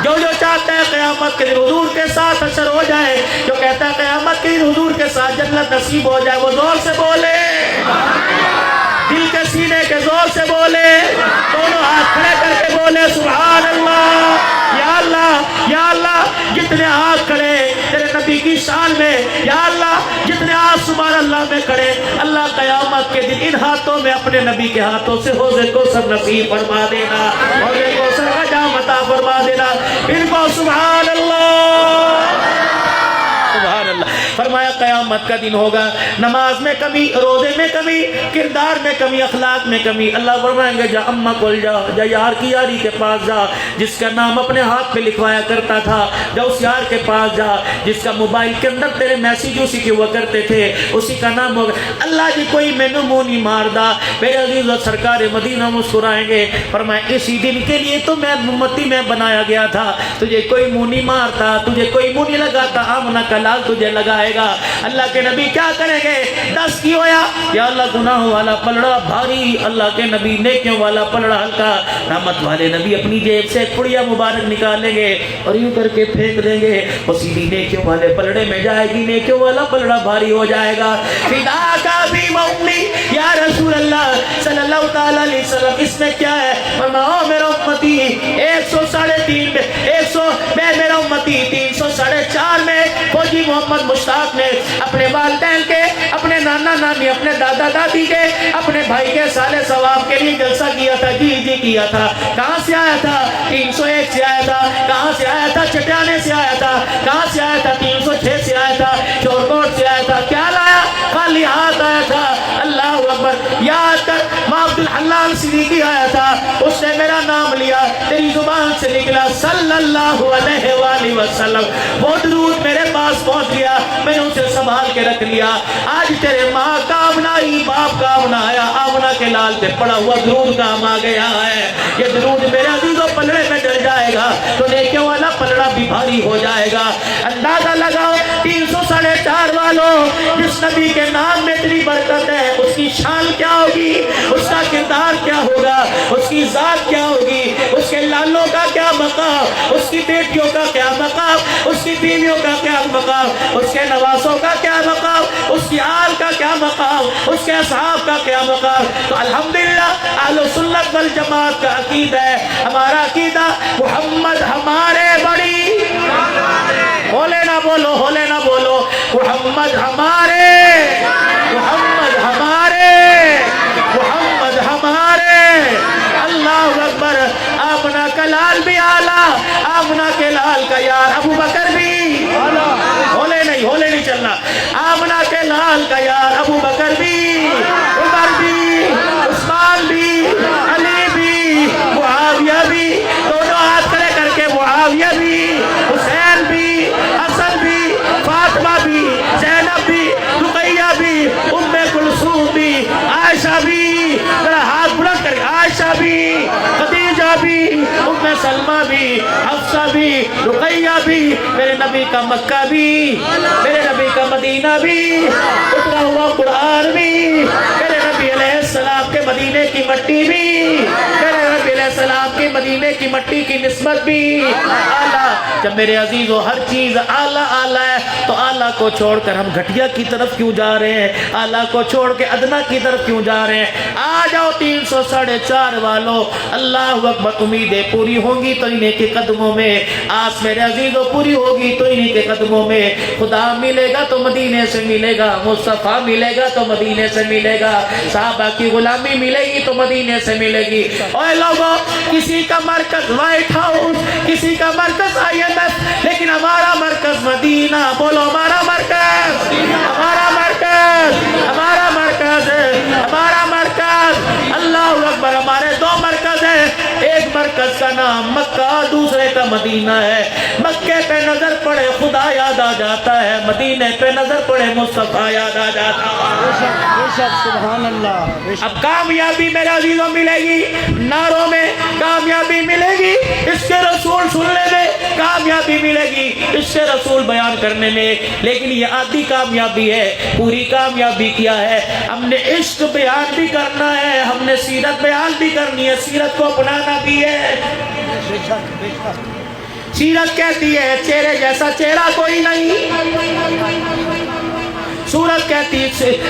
جو چاہتا ہے قیامت کے دن حضور کے ساتھ حشر ہو جائے، جو کہتا ہے قیامت کے دن حضور کے ساتھ جنت نصیب ہو جائے، وہ زور سے بولے، دل کے سینے کے زور سے بولے، دونوں ہاتھ کھڑے کر کے بولے سبحان اللہ۔ یا اللہ، یا اللہ، جتنے ہاتھ کھڑے تیرے نبی کی شان میں، یا اللہ جتنے ہاتھ سبحان اللہ میں کھڑے، اللہ قیامت کے دن ان ہاتھوں میں اپنے نبی کے ہاتھوں سے حوض کوثر نصیب فرما دینا، حوض کوثر کا جام عطا فرما دینا، ان کو سبحان اللہ، سبحان اللہ۔ فرمایا قیامت کا دن ہوگا، نماز میں کمی، روزے میں کمی، کردار میں کمی، اخلاق میں کمی، اللہ فرمائیں گے جا اماں کول جا، جا یار کی یاری کے پاس جا، جس کا نام اپنے ہاتھ پہ لکھوایا کرتا تھا، جا اس یار کے پاس جا جس کا موبائل کے اندر تیرے میسیج اسی کے ہوا کرتے تھے، اسی کا نام ہوگا۔ اللہ جی کوئی مینو منہ نہیں ماردا، میرے عزیز سرکار مدینہ مسکرائیں گے، فرمایا اسی دن کے لیے تو میں امتی میں بنایا گیا تھا، تجھے کوئی منہ نہیں مارتا، تجھے کوئی منہ نہیں لگاتا، آمنہ کا لال تجھے لگا جائے گا. اللہ کے نبی کیا کریں گے؟ 10 کی ہویا یا اللہ گناہوں والا پلڑا بھاری, اللہ کے نبی نیکیوں والا پلڑا ہلکا. رحمت والے نبی اپنی جیب سے ایک پڑیا مبارک نکالیں گے اور یوں کر کے پھینک دیں گے, وہ سیدھی نیکیوں والے پلڑے میں جائے گی, نیکیوں والا پلڑا بھاری ہو جائے گا. فدا کا بھی مؤمنی یا رسول اللہ صلی اللہ تعالیٰ علیہ وسلم, اس میں کیا ہے؟ فرماؤ میرا امتی 103 میں میرا امتی 304 میں فوجی محمد مشتاق نے اپنے والدین کے, اپنے نانا نانی, اپنے دادا دادی کے, اپنے بھائی کے سالے ثواب کے لیے جلسہ کیا تھا. جی کیا تھا. کہاں سے آیا تھا؟ 301 سے آیا تھا. کہاں سے آیا تھا؟ چٹانے سے آیا تھا. کہاں سے آیا تھا؟ 306 سے آیا تھا. چورکوٹ سے آیا تھا. کیا لایا؟ خالی ہاتھ آیا تھا. اللہ اکبر. یاد کر ماں عبد الحلال صدیقی آیا تھا, اس نے میرا نام لیا, تیری زبان سے نکلا صلی اللہ علیہ وآلہ وسلم. وہ درود میرے پاس پہنچ گیا, میں نے اسے سنبھال کے رکھ لیا. آج تیرے ماں کا آمنا ہی باپ کا آمنا آیا, آمنا کے لال پہ پڑا ہوا درود کام آ گیا ہے. یہ درود میرے عزیزوں پلڑے میں ڈل جائے گا تو نیکیوں والا پلڑا بھی بھاری ہو جائے گا. اندازہ لگاؤ 304 والوں, جس نبی کے نام میں اتنی برکت ہے, اس کی شان کیا ہوگی, اس کا کردار کیا ہوگا, اس کی ذات کیا ہوگی, اس کے لالوں کا کیا مقام, اس کی بیٹیوں کا کیا مقام, اس کی بیویوں کا کیا مقام, اس کے نواسوں کا کیا مقام, اس کی آل کا کیا مقام, اس کے اصحاب کا کیا مقام. تو الحمدللہ اہل سنت والجماعت کا عقیدہ ہے, ہمارا عقیدہ محمد ہمارے بڑی, ہولے نہ بولو, ہولے نہ بولو, محمد ہمارے, محمد ہمارے, محمد ہمارے. اللہ اکبر. آمنہ کا لال بھی آلہ, آمنہ کے لال کا یار ابو بکر بھی, ہولے نہیں چلنا, آمنہ کے لال کا یار ابو بکر بھی, عمر بھی, عثمان بھی, علی بھی, معاویہ بھی, دونوں ہاتھ کھڑے کر کے معاویہ بھی, حسین بھی, حسن بھی, فاطمہ بھی, زینب بھی, رقیہ بھی, ام کلثوم بھی, عائشہ بھی, ذرا ہاتھ بلند کر کے, عائشہ بھی, خدیجہ بھی, ام سلمہ بھی, حفصہ بھی, رقیہ بھی, میرے نبی کا مکہ بھی, میرے نبی کا مدینہ بھی, اترا ہوا قرآن بھی, میرے نبی علیہ السلام کے مدینے کی مٹی بھی, میرے نبی علیہ السلام کے مدینے کی مٹی کی نسبت بھی اعلیٰ. جب میرے عزیزو ہر چیز اعلیٰ اعلیٰ ہے تو اعلیٰ کو چھوڑ کر ہم گھٹیا کی طرف کیوں جا رہے ہیں, اعلیٰ کو چھوڑ کے ادنا کی طرف کیوں جا رہے ہیں. آ جاؤ 304 والوں, اللہ اکبر. امیدیں پوری ہوں گی تو انہیں کے قدموں میں, آس میرے عزیزو پوری ہوگی تو انہیں کے قدموں میں. خدا ملے گا تو مدینے سے ملے گا, مصطفیٰ ملے گا تو مدینے سے ملے گا, صحابہ کی غلامی ملے گی تو مدینے سے ملے گی. اوے لوگوں, کسی کا مرکز وائٹ ہاؤس, کسی کا مرکز IMF, لیکن ہمارا مرکز مدینہ. بولو ہمارا مرکز, ہمارا مرکز, ہمارا مرکز, ہمارا مرکز. اللہ اکبر. ہمارے 2 مرکز ہیں, ایک مرکز کا نام مکہ, دوسرے کا مدینہ ہے. مکے پہ نظر پڑے خدا یاد آ جاتا ہے, مدینے پہ نظر پڑے مصطفیٰ یاد آ جاتا ہے. سبحان اللہ. اب کامیابی میرے عزیزوں ملے گی, نعروں میں کامیابی ملے گی, اس کے رسول سننے میں کامیابی ملے گی, اس کے رسول بیان کرنے میں. لیکن یہ آدھی کامیابی ہے, پوری کامیابی کیا ہے؟ ہم نے عشق بیان بھی کرنا ہے, ہم نے سیرت بیان بھی کرنی ہے, سیرت کو اپنانا بھی ہے. سیرت کہتی ہے چہرے جیسا چہرہ کوئی نہیں, صورت کہتی ہے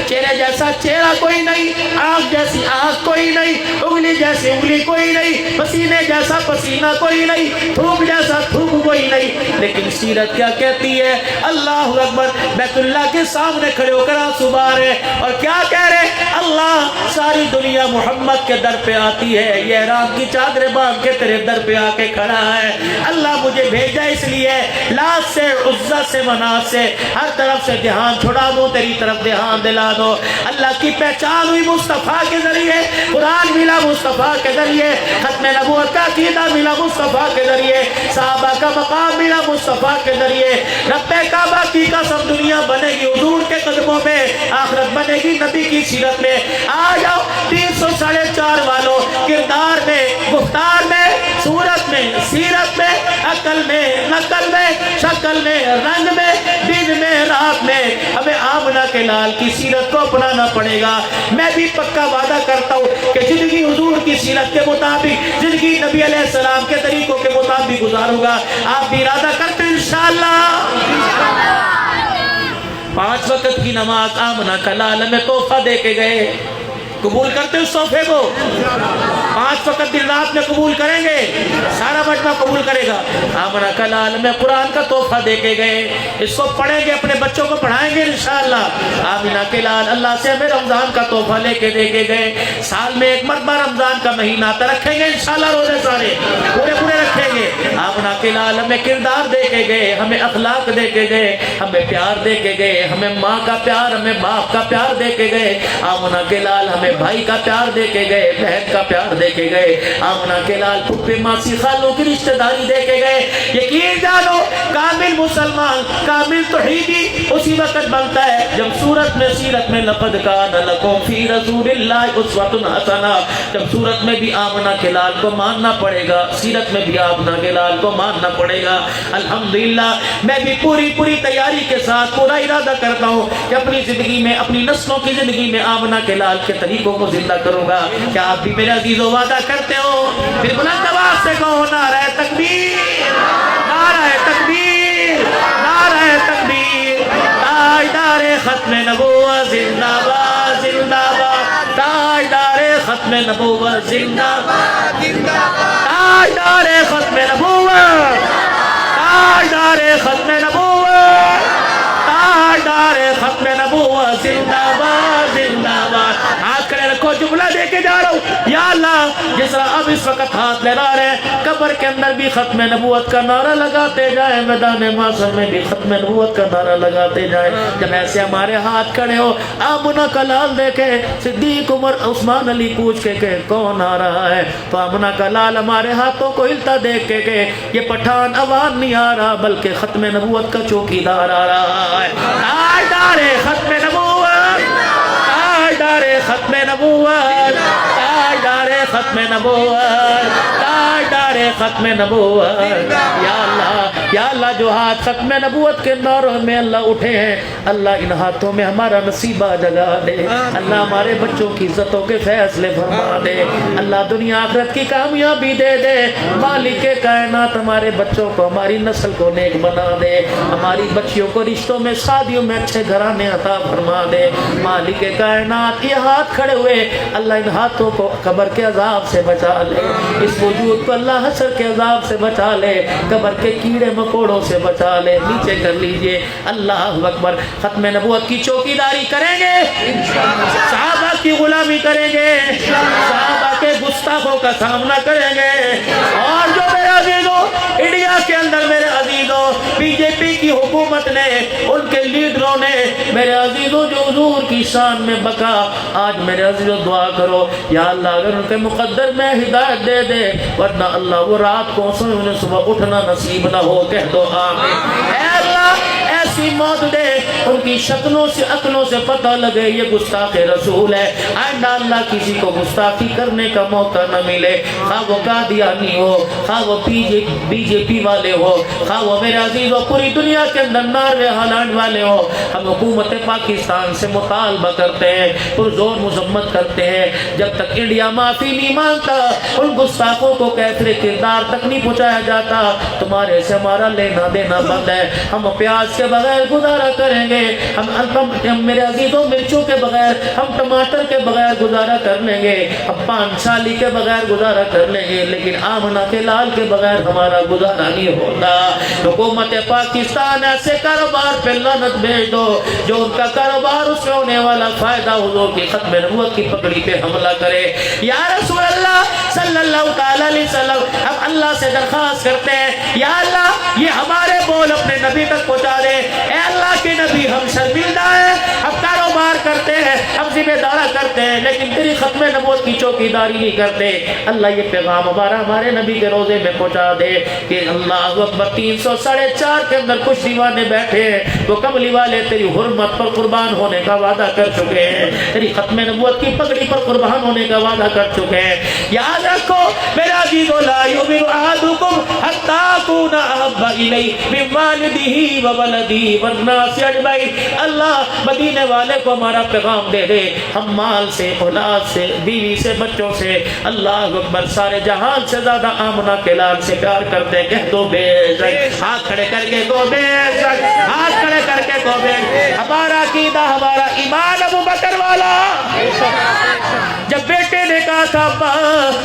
چہرے جیسا چہرہ کوئی نہیں, آنکھ جیسی آنکھ کوئی نہیں, انگلی جیسی انگلی کوئی نہیں, پسینے جیسا پسینہ کوئی نہیں, تھوک جیسا تھوک کوئی نہیں. لیکن سیرت کیا کہتی ہے؟ اللہ اکبر. بیت اللہ کے سامنے کھڑے ہو کر آنسو بہا رہے اور کیا کہہ رہے؟ اللہ, ساری دنیا محمد کے در پہ آتی ہے, یہ احرام کی چادریں باندھ کے تیرے در پہ آ کے کھڑا ہے. اللہ مجھے بھیجا اس لیے, لات سے, عزت سے, منات سے, ہر طرف سے دھیان چھڑا دو, تیری طرف دھیان دلا دو. اللہ کی پہچان ہوئی مصطفیٰ کے ذریعے, قرآن ملا مصطفیٰ کے ذریعے, ختم نبوت کا عقیدہ ملا مصطفیٰ کے ذریعے, صحابہ کا مقام ملا مصطفیٰ کے ذریعے. رب کعبہ کی قسم دنیا بنے گی حضور کے قدموں میں, آخرت بنے گی نبی کی سیرت میں. آ جاؤ 304 والوں, کردار میں, گفتار میں, صورت میں، سیرت میں، عقل میں، نقل میں، شکل میں، رنگ میں، دن میں، رات میں ہمیں آمنہ کے لال کی سیرت کو اپنانا پڑے گا۔ میں بھی پکا وعدہ کرتا ہوں کہ زندگی حضور کی سیرت کے مطابق، زندگی نبی علیہ السلام کے طریقوں کے مطابق گزاروں گا۔ آپ بھی ارادہ کرتے ہیں انشاءاللہ؟ 5 وقت کی نماز آمنہ کا لال ہمیں تحفہ دے کے گئے، قبول کرتے اس تحفے کو؟ 5 وقت دن رات میں قبول کریں گے، سارا مجمع قبول کرے گا۔ آمنہ کا لال میں قرآن کا تحفہ دے کے گئے، اس کو پڑھیں گے، اپنے بچوں کو پڑھائیں گے انشاءاللہ۔ آمنہ کے لال اللہ سے ہمیں رمضان کا تحفہ لے کے دے کے گئے، سال میں ایک مرتبہ رمضان کا مہینہ آتا، رکھیں گے انشاءاللہ، روزے سارے پورے پورے رکھیں گے۔ آمنہ کے لال ہمیں کردار دے کے گئے، ہمیں اخلاق دے کے گئے، ہمیں پیار دے کے گئے، ہمیں ماں کا پیار، ہمیں باپ کا پیار دے کے گئے۔ آمنہ کے لال ہمیں بھائی کا پیار دے کے گئے، بہن کا پیار دے کے گئے۔ آمنہ کے لال پھپھے ماسی خالوں کی رشتہ داری دے کے گئے۔ یقین جانو کامل مسلمان، کامل توحیدی اسی وقت بنتا ہے جب صورت میں، سیرت میں لقد کان لکم فی رسول اللہ اسوۃ حسنہ، جب صورت میں بھی آمنہ کے لال کو ماننا پڑے گا، سیرت میں بھی آمنہ کے لال کو ماننا پڑے گا۔ الحمدللہ میں بھی پوری تیاری کے ساتھ پورا ارادہ کرتا ہوں کہ اپنی زندگی میں، اپنی نسلوں کی زندگی میں آمنہ کے لال کے طریقوں کو زندہ کروں گا۔ کیا آپ بھی میرے عزیزو وعدہ کرتے ہو؟ پھر بلند آواز سے کہو نعرہ تکبیر، نعرہ تکبیر، نعرہ تکبیر۔ تاجدار ختم نبوت زندہ باد، زندہ باد۔ تاجدار ختم نبوت زندہ باد، زندہ باد۔ تاجدار ختم نبوت، تاجدار ختم نبوت، تاجدار ختم نبوت زندہ باد، زندہ باد۔ ہاتھ کھڑے رکھو، جملہ دے کے جا رہا ہوں۔ یا اللہ جس طرح اب اس وقت ہاتھ لہرا رہے ہیں، قبر کے اندر بھی ختم نبوت کا نعرہ لگاتے جائیں، میدان محشر میں بھی ختم نبوت کا نعرہ لگاتے جائیں۔ جب ایسے ہمارے ہاتھ کھڑے ہو، آمنہ کا لال دیکھے، صدیق عمر عثمان علی پوچھ کے کہ کون آ رہا ہے، تو آمنہ کا لال ہمارے ہاتھوں کو ہلتا دیکھ کے کہ یہ پٹھان عوام نہیں آ رہا بلکہ ختم نبوت کا چوکیدار آ رہا ہے۔ تاجدار ختم نبوت، تاجدار ختم نبوت، تاجدار ختم نبوت، تاجدار ختم نبوت۔ یا اللہ جو ہاتھ ختم نبوت کے نعروں میں اللہ اٹھے ہیں، اللہ ان ہاتھوں میں ہمارا نصیبہ جگا دے، اللہ ہمارے بچوں کی عزتوں کے فیصلے فرما دے، اللہ دنیا آخرت کی کامیابی دے دے۔ مالک کائنات ہمارے بچوں کو، ہماری نسل کو نیک بنا دے، ہماری بچیوں کو رشتوں میں، شادیوں میں اچھے گھرانے عطا فرما دے۔ مالک کائنات یہ ہاتھ کھڑے ہوئے، اللہ ان ہاتھوں کو قبر کے عذاب سے بچا لے، اس وجود کو اللہ حشر کے عذاب سے بچا لے، قبر کے کیڑے مکوڑوں سے بچا لے۔ نیچے کر لیجئے، اللہ اکبر۔ ختم نبوت کی چوکیداری کریں گے، صحابہ کی غلامی کریں گے، صحابہ کے گستاخوں کا سامنا کریں گے، اور جو میرے عزیزوں انڈیا کے اندر، میرے عزیزوں بی جے پی کی حکومت نے، ان کے لیڈروں نے، میرے عزیزوں جو حضور کی شان میں بکا، آج میرے عزیزوں دعا کرو یا اللہ اگر ان کے مقدر میں ہدایت دے دے، ورنہ اللہ وہ رات کو سوئے انہیں صبح اٹھنا نصیب نہ ہو، کہہ دو آمین۔ اے اللہ ایسی موت دے ان کی شکلوں سے، عقلوں سے پتہ لگے یہ گستاخ رسول ہے، آئندہ اللہ کسی کو گستاخی کرنے کا موقع نہ ملے، خواہ وہ قادیانی ہو، خواہ وہ بی جے پی والے ہو، خواہ وہ میرے عزیزوں پوری دنیا کے اندر ناروے ہالینڈ والے ہو۔ ہم حکومت پاکستان سے مطالبہ کرتے ہیں، پرزور مذمت کرتے ہیں، جب تک انڈیا معافی نہیں مانگتا، ان گستاخوں کو کیفر کردار تک نہیں پہنچایا جاتا، تمہارے سے ہمارا لینا دینا بند ہے۔ ہم پیاز کے بغیر گزارا کریں گے، ہم میرے عزیزوں مرچوں کے بغیر، ہم ٹماٹر کے بغیر گزارا کر لیں گے، ہم پان شالی کے بغیر گزارا کر لیں گے، لیکن آمنہ کے لال کے بغیر ہمارا گزارا نہیں ہوتا۔ حکومت پاکستان ایسے کاروبار پہ لعنت بھیج دو جو ان کا کاروبار اس میں ہونے والا فائدہ حضور کی ختم نبوت کی پگڑی پہ حملہ کرے۔ یا رسول اللہ صلی اللہ تعالی علیہ وسلم، ہم اللہ سے درخواست کرتے ہیں یا اللہ یہ ہمارے بول اپنے نبی تک پہنچا دے۔ اے اللہ کے نبی ہم شرمندہ ہیں، ہم کاروبار کرتے ہیں، ہم ذمہ دارا کرتے ہیں، لیکن تیری ختم نبوت کی چوکیداری نہیں کرتے۔ اللہ یہ پیغام ہمارے نبی کے روزے میں پہنچا دے کہ اللہ اکبر 304 کے اندر کچھ دیوانے بیٹھے ہیں، وہ کملی والے تیری حرمت پر قربان ہونے کا وعدہ کر چکے ہیں، تیری ختم نبوت کی پگڑی پر قربان ہونے کا وعدہ کر چکے ہیں۔ یاد رکھو میرا عزیزو، لا یؤمن احدکم حتی اکون احب الیہ من والدہ وولدہ والناس اجمعین۔ اللہ مدینے والے کو ہمارا پیغام دے دے، ہم مال سے، اولاد سے، بیوی سے، بچوں سے، اللہ اکبر سارے جہان سے زیادہ آمنہ کے لال سے پیار کرتے، کہہ دو بے شک، ہاتھ کھڑے کر کے کو بے شک، ہاتھ کھڑے کر کے کو بے شک۔ ہمارا عقیدہ، ہمارا ایمان ابو بکر والا۔ جب بیٹے نے کہا تھا ابا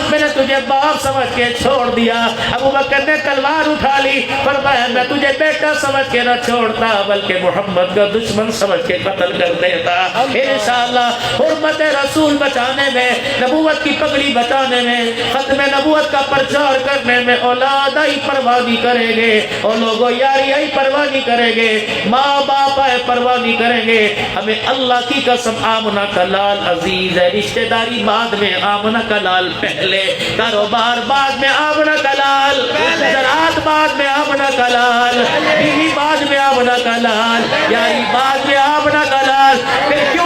میں نے تجھے باپ سمجھ کے چھوڑ دیا، ابو بکر نے تلوار اٹھا لی، فرمایا میں تجھے بیٹا سمجھ کے نہ چھوڑتا بلکہ محمد کا دشمن سمجھ کے قتل کر دیتا۔ انشاءاللہ حرمت رسول بچانے میں، نبوت کی پگڑی بچانے میں، ختم نبوت کا پرچار کرنے میں اولاد ہی پرواہ نہیں کریں گے، اور لوگوں یاری ہی پرواہ نہیں کریں گے، ماں باپ ہے پرواہ نہیں کریں گے۔ ہمیں اللہ کی قسم آمنہ کا لال عزیز ہے، رشتہ داری بعد میں، آمنہ کا لال پہلے، کاروبار بعد میں، آمنہ کا لال زراعت بعد میں، آمنہ کا لال بیوی بعد میں، آمنہ کا لال یاری بعد میں، آمنہ کا لال۔ پھر کیوں